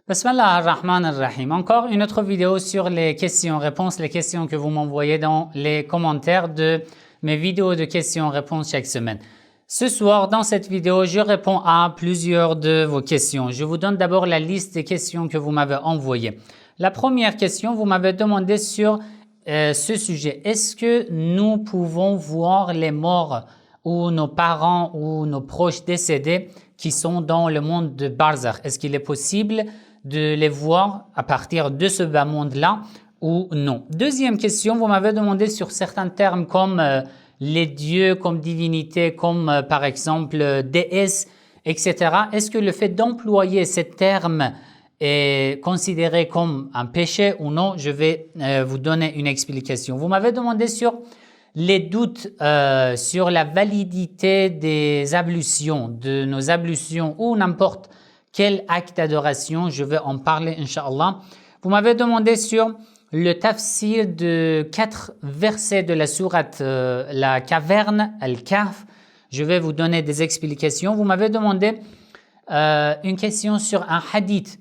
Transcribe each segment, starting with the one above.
Bismillah ar-Rahman ar-Rahim. Encore une autre vidéo sur les questions-réponses, les questions que vous m'envoyez dans les commentaires de mes vidéos de questions-réponses chaque semaine. Ce soir, dans cette vidéo, je réponds à plusieurs de vos questions. Je vous donne d'abord la liste des questions que vous m'avez envoyées. La première question, vous m'avez demandé sur ce sujet. Est-ce que nous pouvons voir les morts ou nos parents ou nos proches décédés qui sont dans le monde de Barzakh? Est-ce qu'il est possible de les voir à partir de ce bas monde-là ou non? Deuxième question, vous m'avez demandé sur certains termes comme les dieux, comme divinité, comme par exemple déesse, etc. Est-ce que le fait d'employer ces termes est considéré comme un péché ou non? Je vais vous donner une explication. Vous m'avez demandé sur les doutes sur la validité des ablutions, de nos ablutions ou n'importe quel acte d'adoration. Je vais en parler, Inch'Allah. Vous m'avez demandé sur le tafsir de 4 versets de la sourate la caverne, Al-Kahf. Je vais vous donner des explications. Vous m'avez demandé une question sur un hadith,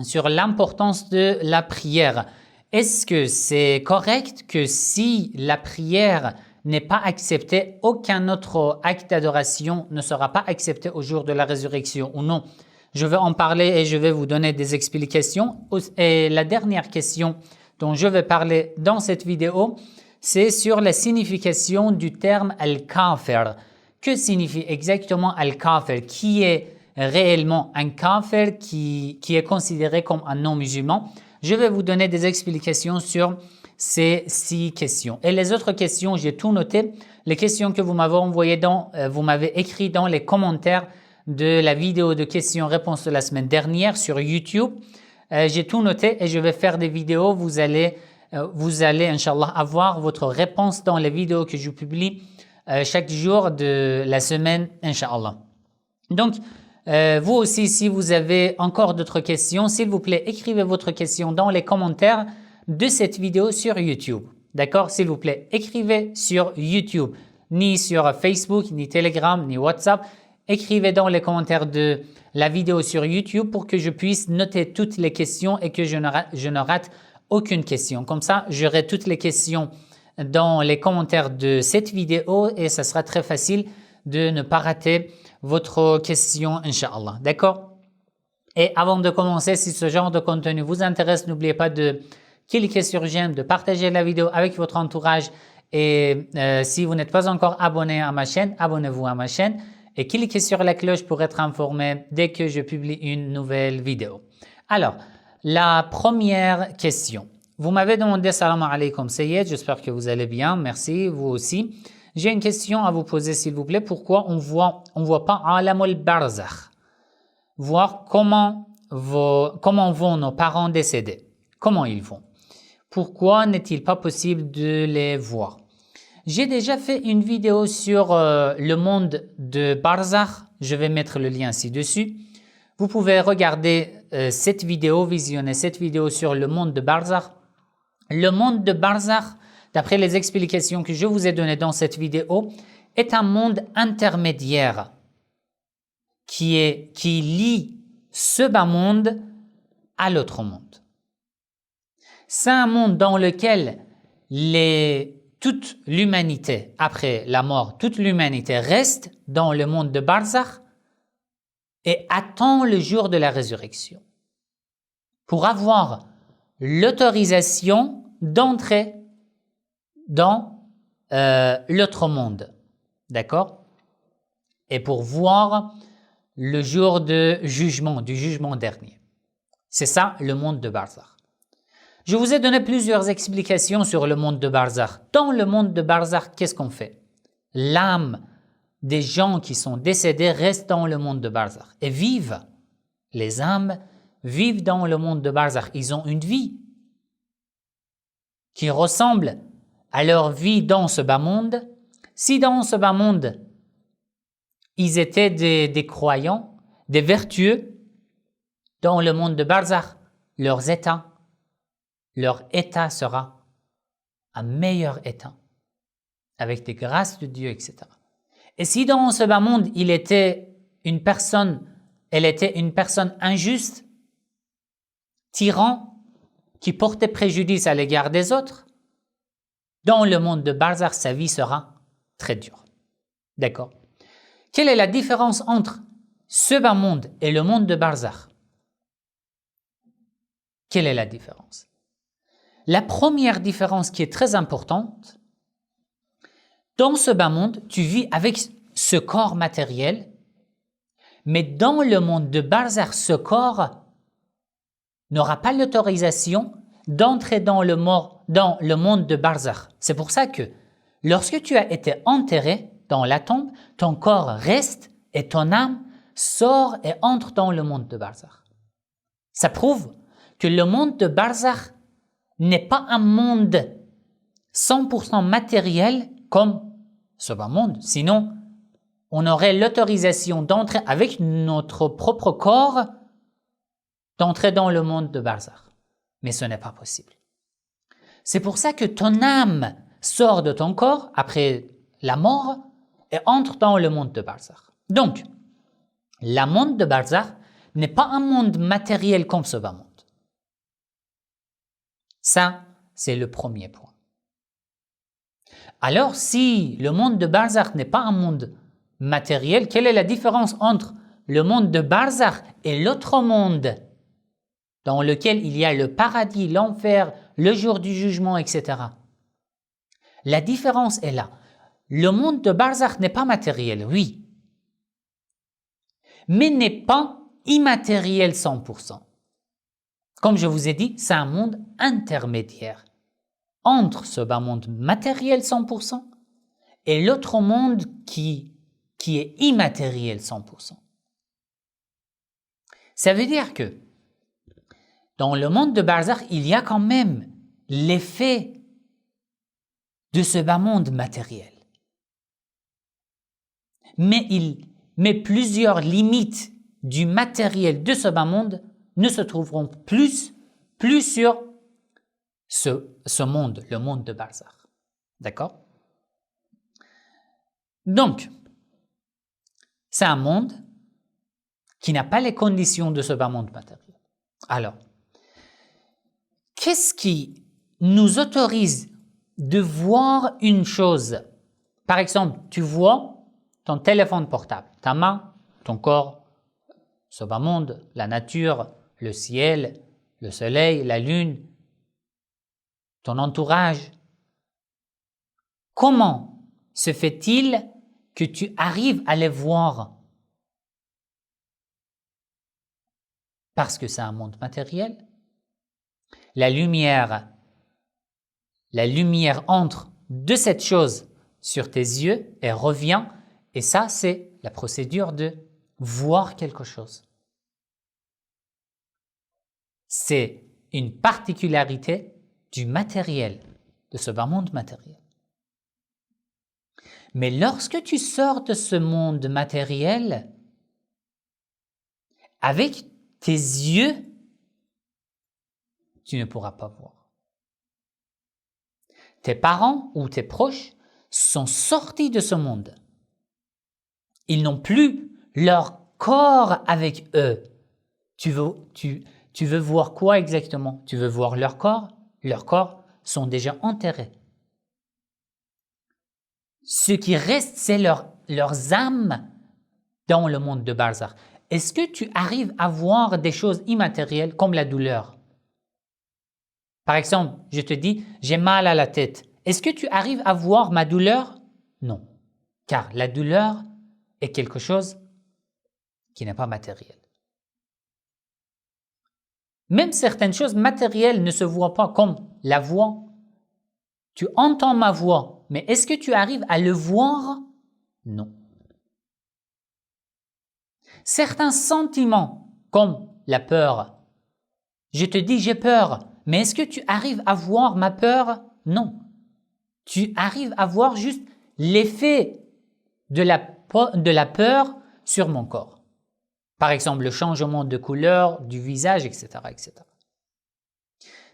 sur l'importance de la prière. Est-ce que c'est correct que si la prière n'est pas acceptée, aucun autre acte d'adoration ne sera pas accepté au jour de la résurrection ou non? Je vais en parler et je vais vous donner des explications. Et la dernière question dont je vais parler dans cette vidéo, c'est sur la signification du terme al-kafir. Que signifie exactement al-kafir? Qui est réellement un kafir, qui est considéré comme un non-musulman? Je vais vous donner des explications sur ces 6 questions. Et les autres questions, j'ai tout noté. Les questions que vous m'avez envoyées vous m'avez écrit dans les commentaires de la vidéo de questions-réponses de la semaine dernière sur YouTube. J'ai tout noté et je vais faire des vidéos. Vous allez, Inch'Allah, avoir votre réponse dans les vidéos que je publie chaque jour de la semaine, Inch'Allah. Donc, vous aussi, si vous avez encore d'autres questions, s'il vous plaît, écrivez votre question dans les commentaires de cette vidéo sur YouTube. D'accord? S'il vous plaît, écrivez sur YouTube, ni sur Facebook, ni Telegram, ni WhatsApp. Écrivez dans les commentaires de la vidéo sur YouTube pour que je puisse noter toutes les questions et que je ne rate aucune question. Comme ça, j'aurai toutes les questions dans les commentaires de cette vidéo et ça sera très facile de ne pas rater votre question, Inch'Allah. D'accord? Et avant de commencer, si ce genre de contenu vous intéresse, n'oubliez pas de cliquer sur j'aime, de partager la vidéo avec votre entourage et si vous n'êtes pas encore abonné à ma chaîne, abonnez-vous à ma chaîne et cliquez sur la cloche pour être informé dès que je publie une nouvelle vidéo. Alors, la première question. Vous m'avez demandé salam alaikum Sayyid, j'espère que vous allez bien, merci, vous aussi. J'ai une question à vous poser s'il vous plaît. Pourquoi on voit pas Alamul Barzakh? Voir comment vont nos parents décédés. Comment ils vont? Pourquoi n'est-il pas possible de les voir? J'ai déjà fait une vidéo sur le monde de Barzakh. Je vais mettre le lien ci-dessus. Vous pouvez regarder cette vidéo, visionner cette vidéo sur le monde de Barzakh. Le monde de Barzakh, d'après les explications que je vous ai données dans cette vidéo, est un monde intermédiaire qui lie ce bas monde à l'autre monde. C'est un monde dans lequel toute l'humanité, après la mort, toute l'humanité reste dans le monde de Barzakh et attend le jour de la résurrection pour avoir l'autorisation d'entrer dans l'autre monde. D'accord? Et pour voir le jour du jugement dernier. C'est ça le monde de Barzakh. Je vous ai donné plusieurs explications sur le monde de Barzakh. Dans le monde de Barzakh, qu'est-ce qu'on fait? L'âme des gens qui sont décédés reste dans le monde de Barzakh et vivent. Les âmes vivent dans le monde de Barzakh. Ils ont une vie qui ressemble à leur vie dans ce bas monde. Si dans ce bas monde, ils étaient des croyants, des vertueux, dans le monde de Barzakh, leur état sera un meilleur état, avec des grâces de Dieu, etc. Et si dans ce bas monde, elle était une personne injuste, tyran qui portait préjudice à l'égard des autres, dans le monde de barzakh, sa vie sera très dure. D'accord? Quelle est la différence entre ce bas monde et le monde de barzakh? Quelle est la différence? La première différence qui est très importante, dans ce bas monde, tu vis avec ce corps matériel, mais dans le monde de barzakh, ce corps n'aura pas l'autorisation d'entrer dans le monde de barzakh. C'est pour ça que lorsque tu as été enterré dans la tombe, ton corps reste et ton âme sort et entre dans le monde de barzakh. Ça prouve que le monde de barzakh n'est pas un monde 100% matériel comme ce bas monde. Sinon, on aurait l'autorisation d'entrer avec notre propre corps, d'entrer dans le monde de barzakh. Mais ce n'est pas possible. C'est pour ça que ton âme sort de ton corps après la mort et entre dans le monde de barzakh. Donc, le monde de barzakh n'est pas un monde matériel comme ce bas monde. Ça, c'est le premier point. Alors, si le monde de barzakh n'est pas un monde matériel, quelle est la différence entre le monde de barzakh et l'autre monde dans lequel il y a le paradis, l'enfer, le jour du jugement, etc. La différence est là. Le monde de barzakh n'est pas matériel, oui, mais n'est pas immatériel 100%. Comme je vous ai dit, c'est un monde intermédiaire entre ce bas monde matériel 100% et l'autre monde qui est immatériel 100%. Ça veut dire que dans le monde de barzakh, il y a quand même l'effet de ce bas monde matériel. Mais plusieurs limites du matériel de ce bas monde ne se trouveront plus sur ce monde, le monde de barzakh. D'accord? Donc, c'est un monde qui n'a pas les conditions de ce bas monde matériel. Alors, qu'est-ce qui nous autorise de voir une chose? Par exemple, tu vois ton téléphone portable, ta main, ton corps, ce bas monde, la nature, le ciel, le soleil, la lune, ton entourage. Comment se fait-il que tu arrives à les voir? Parce que c'est un monde matériel. La lumière entre de cette chose sur tes yeux et revient, et ça, c'est la procédure de voir quelque chose. C'est une particularité du matériel, de ce bas monde matériel. Mais lorsque tu sors de ce monde matériel, avec tes yeux, tu ne pourras pas voir. Tes parents ou tes proches sont sortis de ce monde. Ils n'ont plus leur corps avec eux. Tu veux voir quoi exactement? Tu veux voir leur corps? Leurs corps sont déjà enterrés. Ce qui reste, c'est leurs âmes dans le monde de barzakh. Est-ce que tu arrives à voir des choses immatérielles comme la douleur? Par exemple, je te dis, j'ai mal à la tête. Est-ce que tu arrives à voir ma douleur? Non, car la douleur est quelque chose qui n'est pas matériel. Même certaines choses matérielles ne se voient pas, comme la voix. Tu entends ma voix, mais est-ce que tu arrives à le voir? Non. Certains sentiments, comme la peur. Je te dis j'ai peur, mais est-ce que tu arrives à voir ma peur? Non. Tu arrives à voir juste l'effet de la peur sur mon corps. Par exemple, le changement de couleur du visage, etc., etc.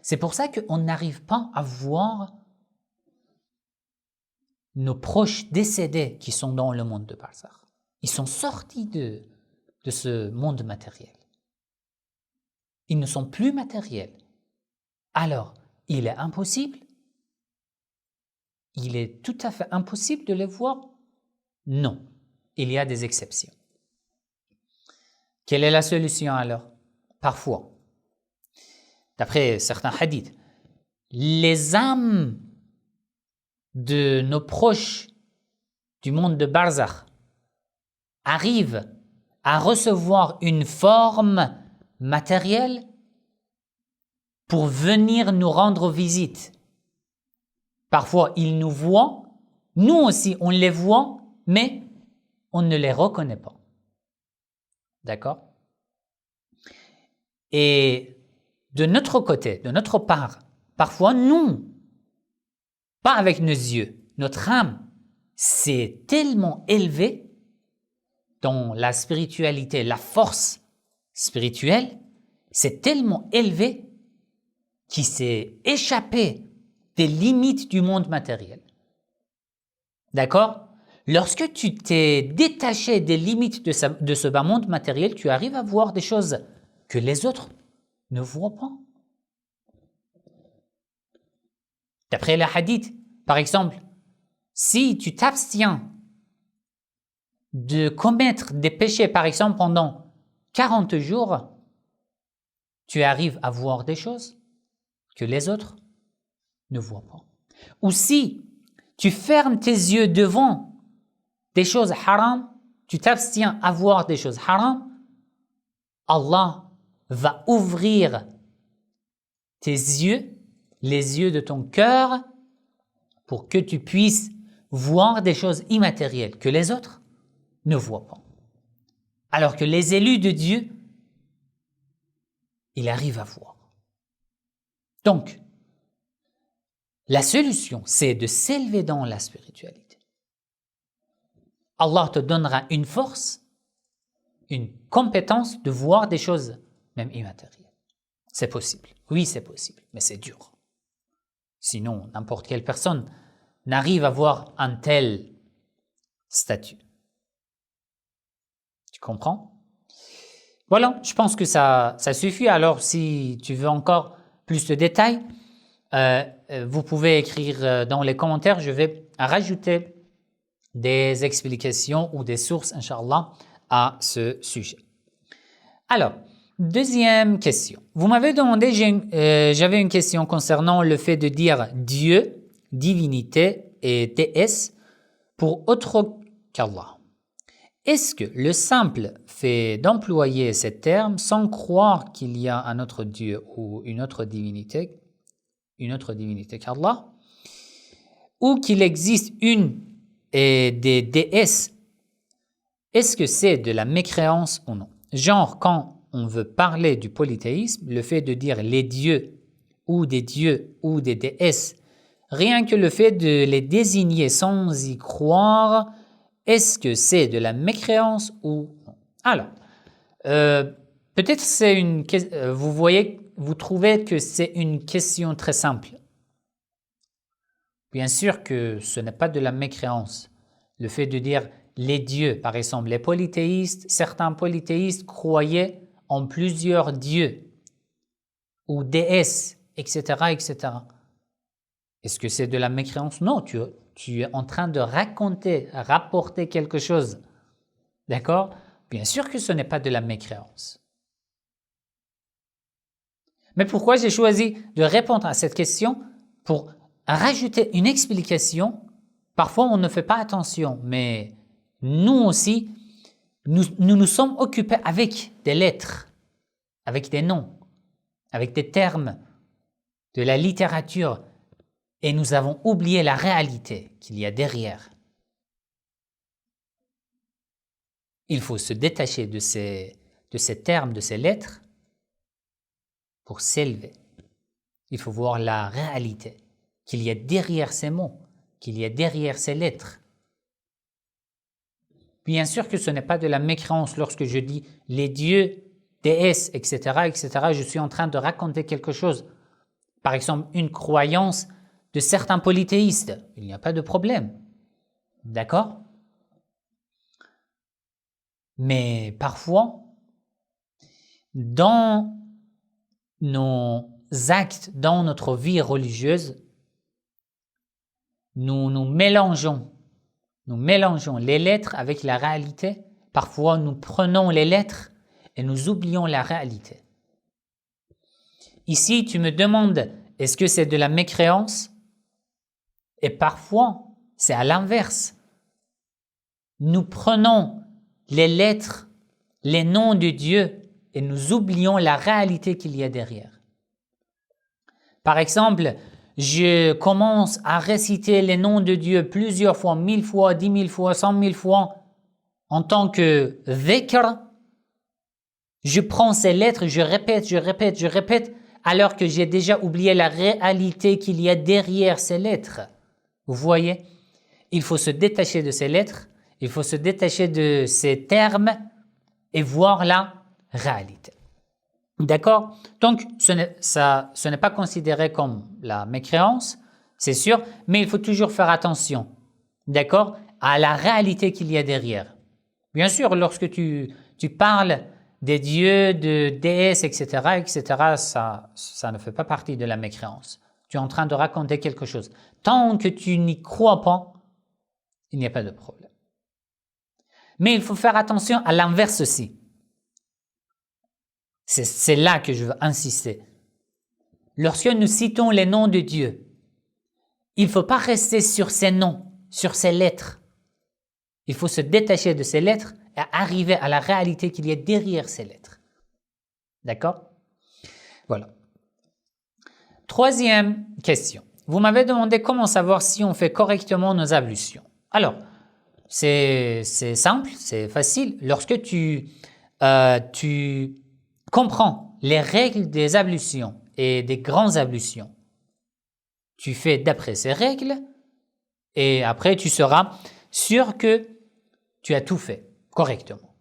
C'est pour ça qu'on n'arrive pas à voir nos proches décédés qui sont dans le monde de barzakh. Ils sont sortis de ce monde matériel. Ils ne sont plus matériels. Alors, il est impossible? Il est tout à fait impossible de les voir? Non, il y a des exceptions. Quelle est la solution alors? Parfois, d'après certains hadiths, les âmes de nos proches du monde de Barzakh arrivent à recevoir une forme matérielle pour venir nous rendre visite. Parfois, ils nous voient, nous aussi on les voit, mais on ne les reconnaît pas. D'accord? Et de notre côté, de notre part, parfois nous, pas avec nos yeux, notre âme, c'est tellement élevé dans la spiritualité, la force spirituelle, c'est tellement élevé qu'il s'est échappé des limites du monde matériel. D'accord? Lorsque tu t'es détaché des limites de ce bas monde matériel, tu arrives à voir des choses que les autres ne voient pas. D'après les hadiths, par exemple, si tu t'abstiens de commettre des péchés, par exemple, pendant 40 jours, tu arrives à voir des choses que les autres ne voient pas. Ou si tu fermes tes yeux devant des choses haram, tu t'abstiens à voir des choses haram, Allah va ouvrir tes yeux, les yeux de ton cœur, pour que tu puisses voir des choses immatérielles que les autres ne voient pas. Alors que les élus de Dieu, ils arrivent à voir. Donc, la solution, c'est de s'élever dans la spiritualité. Allah te donnera une force, une compétence de voir des choses même immatérielles. C'est possible. Oui, c'est possible, mais c'est dur. Sinon, n'importe quelle personne n'arrive à voir un tel statut. Tu comprends? Voilà, je pense que ça suffit. Alors, si tu veux encore plus de détails, vous pouvez écrire dans les commentaires. Je vais rajouter des explications ou des sources, Inch'Allah, à ce sujet. Alors, deuxième question. Vous m'avez demandé, j'avais une question concernant le fait de dire Dieu, divinité et déesse pour autre qu'Allah. Est-ce que le simple fait d'employer ces termes sans croire qu'il y a un autre Dieu ou une autre divinité qu'Allah, ou qu'il existe une et des déesses, est-ce que c'est de la mécréance ou non? Genre, quand on veut parler du polythéisme, le fait de dire les dieux ou des déesses, rien que le fait de les désigner sans y croire, est-ce que c'est de la mécréance ou non? Alors, peut-être vous trouvez que c'est une question très simple. Bien sûr que ce n'est pas de la mécréance. Le fait de dire les dieux, par exemple, les polythéistes, certains polythéistes croyaient en plusieurs dieux ou déesses, etc., etc. Est-ce que c'est de la mécréance? Non, tu es en train de rapporter quelque chose. D'accord? Bien sûr que ce n'est pas de la mécréance. Mais pourquoi j'ai choisi de répondre à cette question? Pour rajouter une explication. Parfois, on ne fait pas attention, mais nous aussi, nous sommes occupés avec des lettres, avec des noms, avec des termes, de la littérature, et nous avons oublié la réalité qu'il y a derrière. Il faut se détacher de ces termes, de ces lettres, pour s'élever. Il faut voir la réalité qu'il y a derrière ces mots, qu'il y a derrière ces lettres. Bien sûr que ce n'est pas de la mécréance lorsque je dis les dieux, déesses, etc., etc. Je suis en train de raconter quelque chose. Par exemple, une croyance de certains polythéistes. Il n'y a pas de problème. D'accord? Mais parfois, dans nos actes dans notre vie religieuse, nous mélangeons les lettres avec la réalité. Parfois, nous prenons les lettres et nous oublions la réalité. Ici, tu me demandes, est-ce que c'est de la mécréance? Et parfois, c'est à l'inverse. Nous prenons les lettres, les noms de Dieu et nous oublions la réalité qu'il y a derrière. Par exemple, je commence à réciter les noms de Dieu plusieurs fois, 1000 fois, 10 000 fois, 100 000 fois en tant que dhikr. Je prends ces lettres, je répète, alors que j'ai déjà oublié la réalité qu'il y a derrière ces lettres. Vous voyez, il faut se détacher de ces lettres, il faut se détacher de ces termes et voir la réalité. D'accord? Donc, ce n'est pas considéré comme la mécréance, c'est sûr, mais il faut toujours faire attention, d'accord, à la réalité qu'il y a derrière. Bien sûr, lorsque tu parles des dieux, de déesses, etc., ça ne fait pas partie de la mécréance. Tu es en train de raconter quelque chose. Tant que tu n'y crois pas, il n'y a pas de problème. Mais il faut faire attention à l'inverse aussi. C'est là que je veux insister. Lorsque nous citons les noms de Dieu, il ne faut pas rester sur ces noms, sur ces lettres. Il faut se détacher de ces lettres et arriver à la réalité qu'il y a derrière ces lettres. D'accord? Voilà. Troisième question. Vous m'avez demandé comment savoir si on fait correctement nos ablutions. Alors, c'est simple, c'est facile. Lorsque tu comprends les règles des ablutions et des grandes ablutions, tu fais d'après ces règles et après tu seras sûr que tu as tout fait correctement.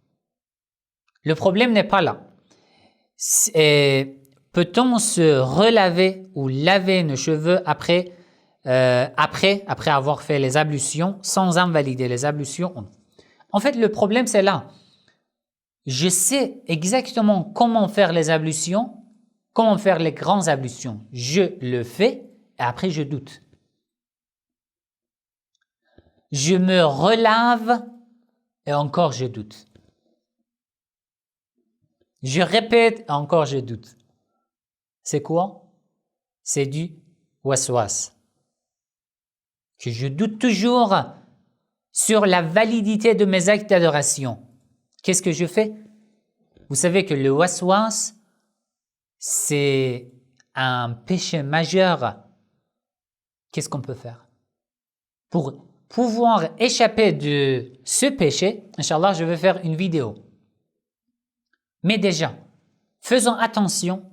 Le problème n'est pas là. Peut-on se relaver ou laver nos cheveux après avoir fait les ablutions sans invalider les ablutions? En fait, le problème c'est là. Je sais exactement comment faire les ablutions, comment faire les grandes ablutions. Je le fais et après je doute. Je me relave et encore je doute. Je répète et encore je doute. C'est quoi? C'est du waswas. Que je doute toujours sur la validité de mes actes d'adoration. Qu'est-ce que je fais? Vous savez que le waswas, c'est un péché majeur. Qu'est-ce qu'on peut faire? Pour pouvoir échapper de ce péché, Inch'Allah, je vais faire une vidéo. Mais déjà, faisons attention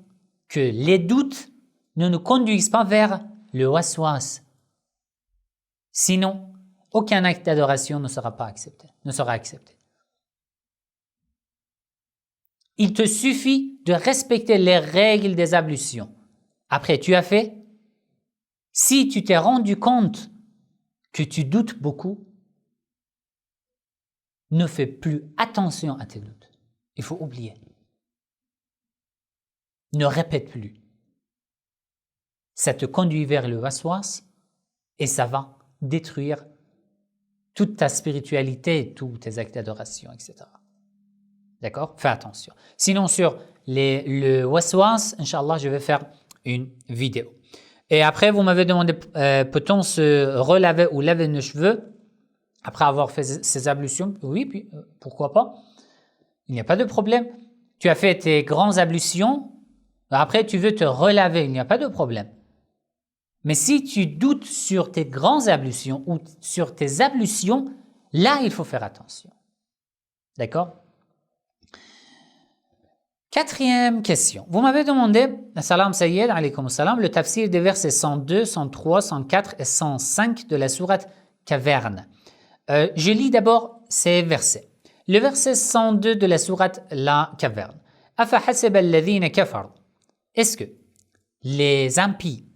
que les doutes ne nous conduisent pas vers le waswas. Sinon, aucun acte d'adoration ne sera accepté. Il te suffit de respecter les règles des ablutions. Après, tu as fait. Si tu t'es rendu compte que tu doutes beaucoup, ne fais plus attention à tes doutes. Il faut oublier. Ne répète plus. Ça te conduit vers le waswas et ça va détruire toute ta spiritualité, tous tes actes d'adoration, etc. D'accord? Fais attention. Sinon, sur le waswas, Inch'Allah, je vais faire une vidéo. Et après, vous m'avez demandé, peut-on se relaver ou laver nos cheveux après avoir fait ces ablutions? Oui, puis pourquoi pas? Il n'y a pas de problème. Tu as fait tes grandes ablutions, après tu veux te relaver, il n'y a pas de problème. Mais si tu doutes sur tes grandes ablutions ou sur tes ablutions, là, il faut faire attention. D'accord? Quatrième question. Vous m'avez demandé, salam Sayyid, alaykoum salam, le tafsir des versets 102, 103, 104 et 105 de la sourate Caverne. Je lis d'abord ces versets. Le verset 102 de la sourate La Caverne. Afa hasib alladhina kafaru. Est-ce que les impies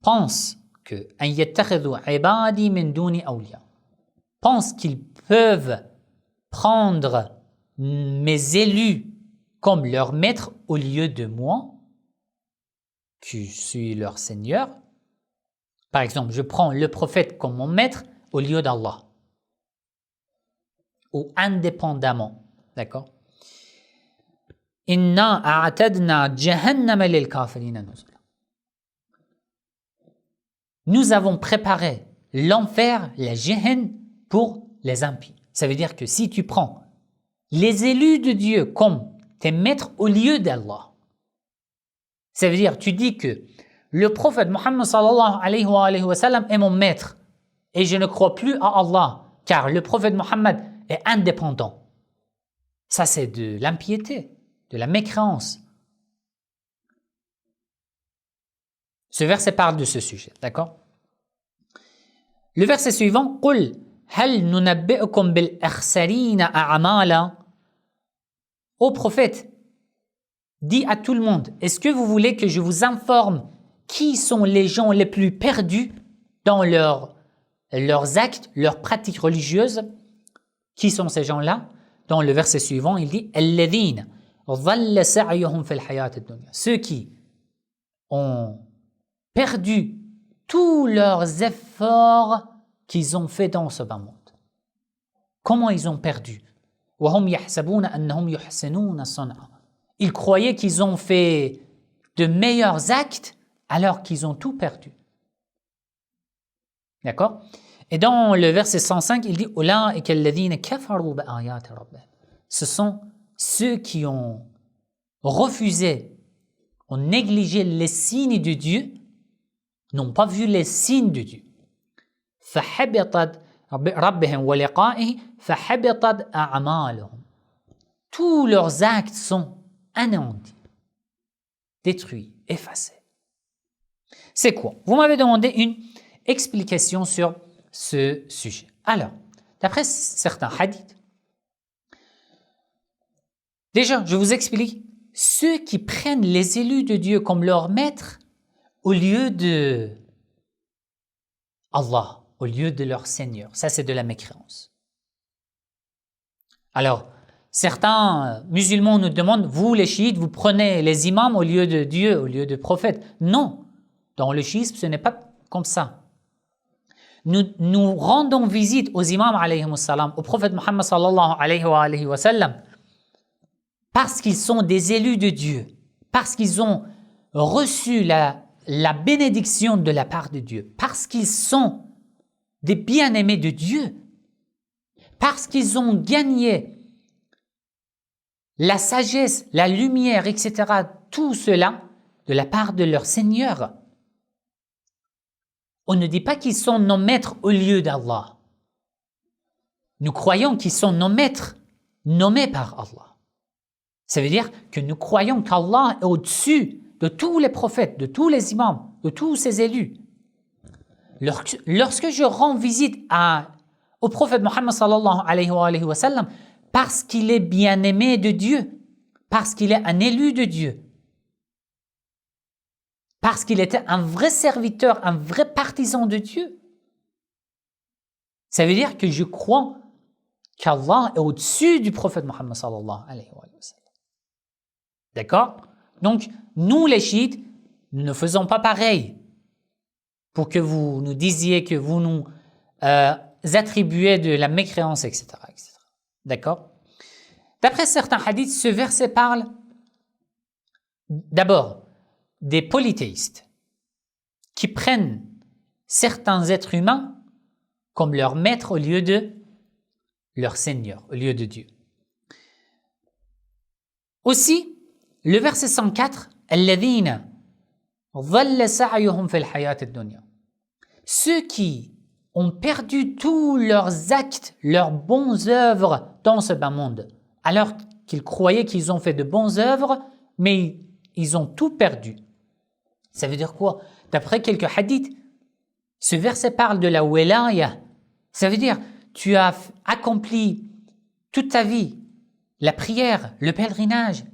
pensent que an yattakhidhu ibadi min duni awliya, pensent qu'ils peuvent prendre mes élus comme leur maître au lieu de moi? que je suis leur Seigneur. Par exemple, je prends le prophète comme mon maître au lieu d'Allah. Ou indépendamment. D'accord? Inna a'tadna jahannama lil kafirina nuzula. Nous avons préparé l'enfer, la Jahannam, pour les impies. Ça veut dire que si tu prends les élus de Dieu comme tes maîtres au lieu d'Allah, ça veut dire tu dis que le prophète Mohammed sallallahu alayhi wa sallam est mon maître et je ne crois plus à Allah car le prophète Mohammed est indépendant. Ça c'est de l'impiété, de la mécréance. Ce verset parle de ce sujet, d'accord? Le verset suivant, قُلْ هَلْ نُنَبِّئُكُمْ بِالْأَخْسَرِينَ أَعْمَالًا. Ô prophète, dis à tout le monde, est-ce que vous voulez que je vous informe qui sont les gens les plus perdus dans leurs actes, leurs pratiques religieuses? Qui sont ces gens-là? Dans le verset suivant, il dit الَّذِينَ ضَلَّ سَعْيُهُمْ فِي الْحَيَاةِ الدُّنْيَا. Ceux qui ont perdu tous leurs efforts qu'ils ont fait dans ce bas monde. Comment ils ont perdu? وَهُمْ يَحْسَبُونَ أَنَّهُمْ يُحْسِنُونَ صَنْعًا. Ils croyaient qu'ils ont fait de meilleurs actes alors qu'ils ont tout perdu. D'accord? Et dans le verset 105, il dit أُولَٰئِكَ الَّذِينَ كَفَرُوا بِآيَاتِ رَبِّهِمْ. Ce sont ceux qui ont refusé, ont négligé les signes de Dieu, n'ont pas vu les signes de Dieu. فَحَبِطَتْ رَبِّهِمْ وَلِقَائِهِ فَحَبِطَتْ أَعْمَالُهُم. Tous leurs actes sont anéantis, détruits, effacés. C'est quoi? Vous m'avez demandé une explication sur ce sujet. Alors, d'après certains hadiths, déjà, je vous explique, ceux qui prennent les élus de Dieu comme leur maître au lieu de Allah, au lieu de leur Seigneur, ça c'est de la mécréance. Alors, certains musulmans nous demandent, vous les chiites, vous prenez les imams au lieu de Dieu, au lieu de prophète. Non, dans le chiisme, ce n'est pas comme ça. Nous rendons visite aux imams alayhi salam, au prophète Muhammad sallallahu alayhi wa sallam, parce qu'ils sont des élus de Dieu, parce qu'ils ont reçu la bénédiction de la part de Dieu, parce qu'ils sont des bien-aimés de Dieu, parce qu'ils ont gagné la sagesse, la lumière, etc., tout cela de la part de leur Seigneur. On ne dit pas qu'ils sont nos maîtres au lieu d'Allah. Nous croyons qu'ils sont nos maîtres nommés par Allah. Ça veut dire que nous croyons qu'Allah est au-dessus de tous les prophètes, de tous les imams, de tous ses élus. Lorsque je rends visite au prophète Mohammed sallallahu alayhi wa sallam, parce qu'il est bien-aimé de Dieu, parce qu'il est un élu de Dieu, parce qu'il était un vrai serviteur, un vrai partisan de Dieu, ça veut dire que je crois qu'Allah est au-dessus du prophète Mohammed sallallahu alayhi wa sallam. D'accord? Donc, nous les chiites, nous ne faisons pas pareil pour que vous nous disiez que vous nous attribuez de la mécréance, etc. etc. D'accord? D'après certains hadiths, ce verset parle d'abord des polythéistes qui prennent certains êtres humains comme leur maître au lieu de leur Seigneur, au lieu de Dieu. Aussi, le verset 104, الذين ضل سعيهم في الحياة الدنيا. Ceux qui ont perdu tous leurs actes, leurs bonnes œuvres dans ce bas monde, alors qu'ils croyaient qu'ils ont fait de bonnes œuvres, mais ils ont tout perdu. Ça veut dire quoi? D'après quelques hadiths, ce verset parle de la wilaya. Ça veut dire, tu as accompli toute ta vie la prière, le pèlerinage,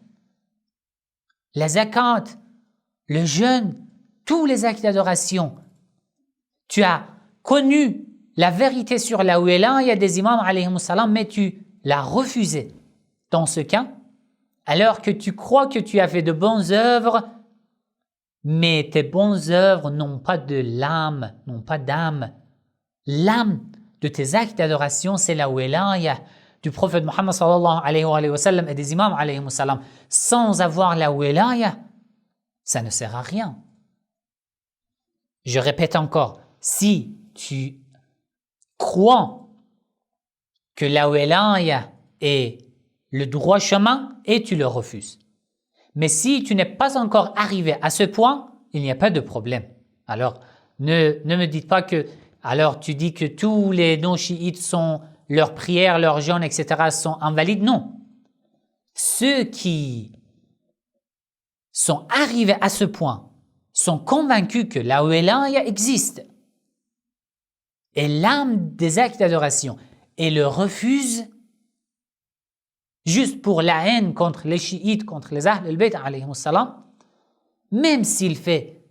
la zakat, le jeûne, tous les actes d'adoration. Tu as connu la vérité sur la wilaya des imams alayhi salam, mais tu l'as refusé. Dans ce cas, alors que tu crois que tu as fait de bonnes œuvres, mais tes bonnes œuvres n'ont pas de l'âme, n'ont pas d'âme. L'âme de tes actes d'adoration, c'est la wilaya du prophète Mohammed sallallahu alayhi wa sallam et des imams alayhi wa sallam. Sans avoir la wilaya, ça ne sert à rien. Je répète encore, si tu crois que la wilaya est le droit chemin et tu le refuses. Mais si tu n'es pas encore arrivé à ce point, il n'y a pas de problème. Alors, ne me dites pas que, alors tu dis que tous les non-chiites sont, leurs prières, leurs jeûnes, etc. sont invalides. Non. Ceux qui sont arrivés à ce point sont convaincus que la wilaya existe et l'âme des actes d'adoration et le refusent juste pour la haine contre les chiites, contre les Ahl al-Bayt alayhim salam, même s'il fait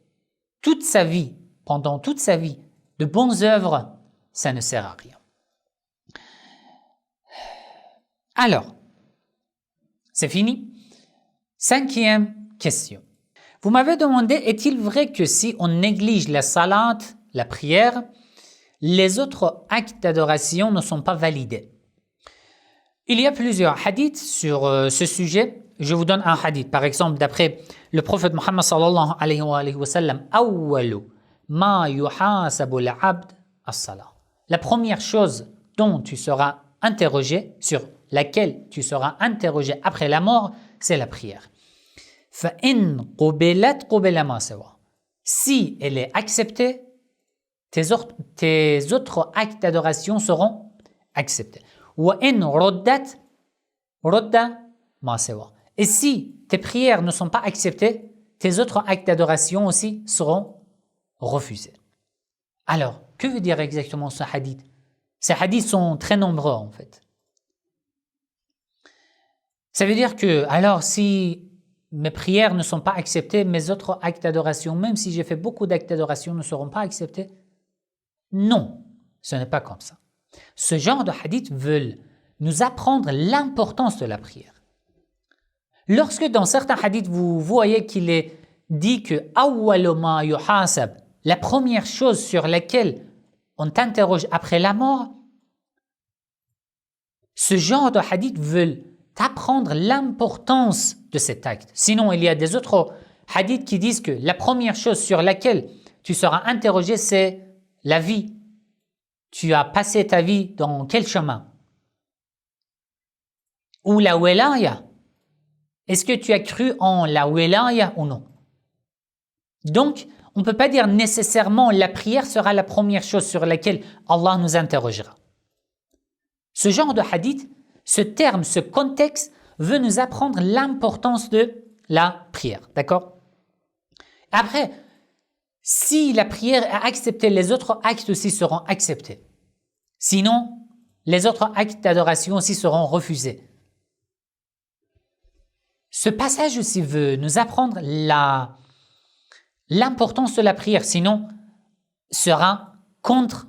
toute sa vie, pendant toute sa vie, de bonnes œuvres, ça ne sert à rien. Alors, c'est fini. 5e question. Vous m'avez demandé, est-il vrai que si on néglige la salat, la prière, les autres actes d'adoration ne sont pas validés? Il y a plusieurs hadiths sur ce sujet. Je vous donne un hadith. Par exemple, d'après le prophète Mohammed sallallahu alayhi wa sallam, awwalu ma yuhasabu al-abd as-salah. La première chose dont tu seras interrogé, sur laquelle tu seras interrogé après la mort, c'est la prière. فَإِنْ قُبِلَتْ قُبِلَ مَا سَوَى. Si elle est acceptée, tes autres actes d'adoration seront acceptés. وَإِنْ رُدَّتْ رُدَّ مَا سَوَى. Et si tes prières ne sont pas acceptées, tes autres actes d'adoration aussi seront refusés. Alors, que veut dire exactement ce hadith? Ces hadiths sont très nombreux en fait. Ça veut dire que, alors si mes prières ne sont pas acceptées, mes autres actes d'adoration, même si j'ai fait beaucoup d'actes d'adoration, ne seront pas acceptés? Non, ce n'est pas comme ça. Ce genre de hadith veulent nous apprendre l'importance de la prière. Lorsque dans certains hadiths, vous voyez qu'il est dit que « awwalu ma yuhasab », la première chose sur laquelle on t'interroge après la mort, ce genre de hadith veulent t'apprendre l'importance de cet acte. Sinon, il y a des autres hadiths qui disent que la première chose sur laquelle tu seras interrogé, c'est la vie. Tu as passé ta vie dans quel chemin? Ou la wilaya. Est-ce que tu as cru en la wilaya ou non? Donc, on ne peut pas dire nécessairement la prière sera la première chose sur laquelle Allah nous interrogera. Ce genre de hadith, ce terme, ce contexte veut nous apprendre l'importance de la prière. D'accord? Après, si la prière est acceptée, les autres actes aussi seront acceptés. Sinon, les autres actes d'adoration aussi seront refusés. Ce passage aussi veut nous apprendre l'importance de la prière, sinon sera contre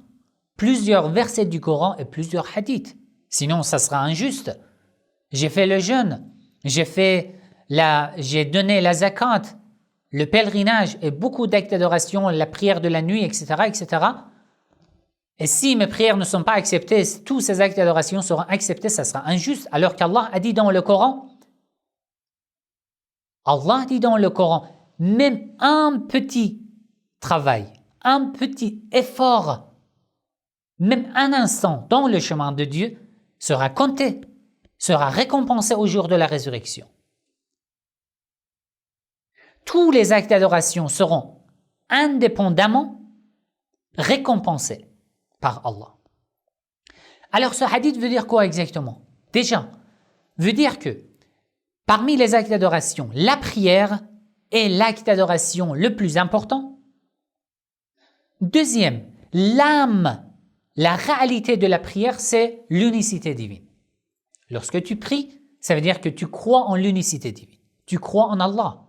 plusieurs versets du Coran et plusieurs hadiths. Sinon, ça sera injuste. J'ai fait le jeûne, j'ai donné la zakat, le pèlerinage et beaucoup d'actes d'adoration, la prière de la nuit, etc., etc. Et si mes prières ne sont pas acceptées, tous ces actes d'adoration seront acceptés, ça sera injuste. Alors qu'Allah a dit dans le Coran, même un petit travail, un petit effort, même un instant dans le chemin de Dieu sera compté, sera récompensé au jour de la résurrection. Tous les actes d'adoration seront indépendamment récompensés par Allah. Alors ce hadith veut dire quoi exactement? Déjà, veut dire que parmi les actes d'adoration, la prière est l'acte d'adoration le plus important. Deuxième, l'âme, la réalité de la prière, c'est l'unicité divine. Lorsque tu pries, ça veut dire que tu crois en l'unicité divine. Tu crois en Allah.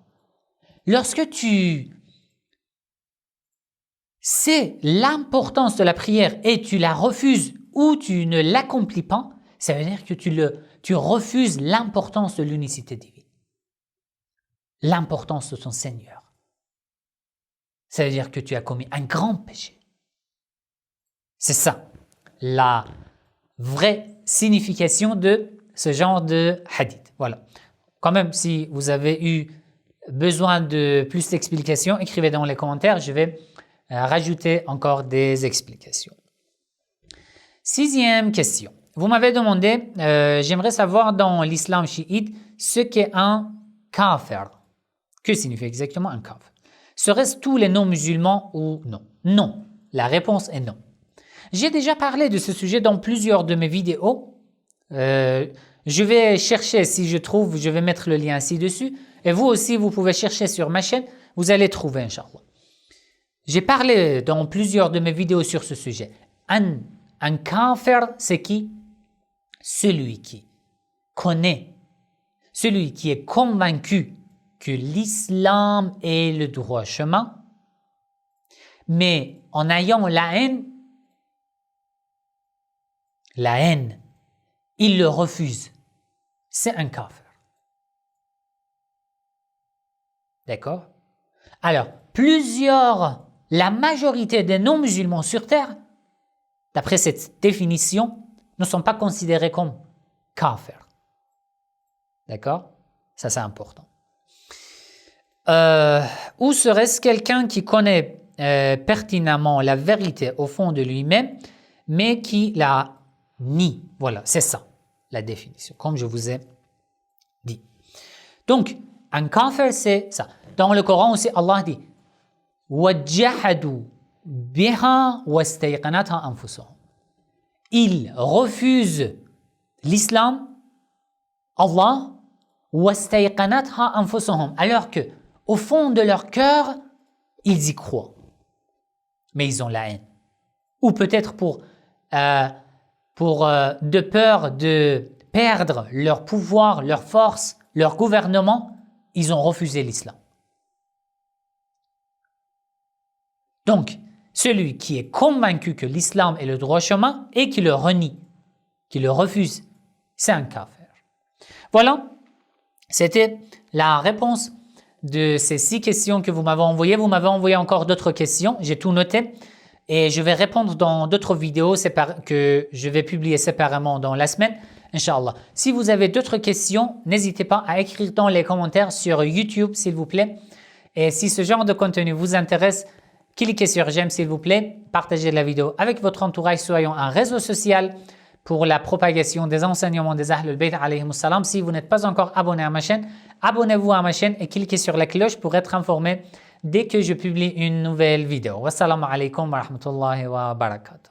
Lorsque tu sais l'importance de la prière et tu la refuses ou tu ne l'accomplis pas, ça veut dire que tu refuses l'importance de l'unicité divine. L'importance de ton Seigneur. ça veut dire que tu as commis un grand péché. C'est ça, la vraie signification de ce genre de hadith. Voilà. Quand même, si vous avez eu besoin de plus d'explications, écrivez dans les commentaires, je vais rajouter encore des explications. 6e question. Vous m'avez demandé, j'aimerais savoir dans l'islam chiite ce qu'est un kafir. Que signifie exactement un kafir? Serait-ce tous les non-musulmans ou non? Non. La réponse est non. J'ai déjà parlé de ce sujet dans plusieurs de mes vidéos. Je vais chercher, si je trouve, je vais mettre le lien ci-dessus. Et vous aussi, vous pouvez chercher sur ma chaîne, vous allez trouver, Inch'Allah. J'ai parlé dans plusieurs de mes vidéos sur ce sujet. Un kafir, c'est qui? Celui qui connaît, celui qui est convaincu que l'islam est le droit chemin, mais en ayant la haine, il le refuse. C'est un kafir. D'accord? Alors, la majorité des non-musulmans sur Terre, d'après cette définition, ne sont pas considérés comme kafir. D'accord? Ça, c'est important. Ou serait-ce quelqu'un qui connaît pertinemment la vérité au fond de lui-même, mais qui la nie? Voilà, c'est ça, la définition, comme je vous ai dit. Donc, un kafir, c'est ça. Dans le Coran aussi, Allah dit وَجَّحَدُوا بِهَا وَاسْتَيْقَنَتْهَا أَنفُسُهُمْ. Ils refusent l'islam, Allah, وَاسْتَيْقَنَتْهَا أَنفُسُهُمْ, alors que au fond de leur cœur, ils y croient. Mais ils ont la haine. Ou peut-être de peur de perdre leur pouvoir, leur force, leur gouvernement, ils ont refusé l'islam. Donc, celui qui est convaincu que l'islam est le droit chemin et qui le renie, qui le refuse, c'est un kafir. Voilà, c'était la réponse de ces 6 questions que vous m'avez envoyées. Vous m'avez envoyé encore d'autres questions, j'ai tout noté et je vais répondre dans d'autres vidéos que je vais publier séparément dans la semaine, Inch'Allah. Si vous avez d'autres questions, n'hésitez pas à écrire dans les commentaires sur YouTube, s'il vous plaît. Et si ce genre de contenu vous intéresse, cliquez sur j'aime s'il vous plaît, partagez la vidéo avec votre entourage, soyons un réseau social pour la propagation des enseignements des Ahlul Bayt alayhimus salam. Si vous n'êtes pas encore abonné à ma chaîne, abonnez-vous à ma chaîne et cliquez sur la cloche pour être informé dès que je publie une nouvelle vidéo. Wassalamu alaikum wa rahmatullahi wa barakatuh.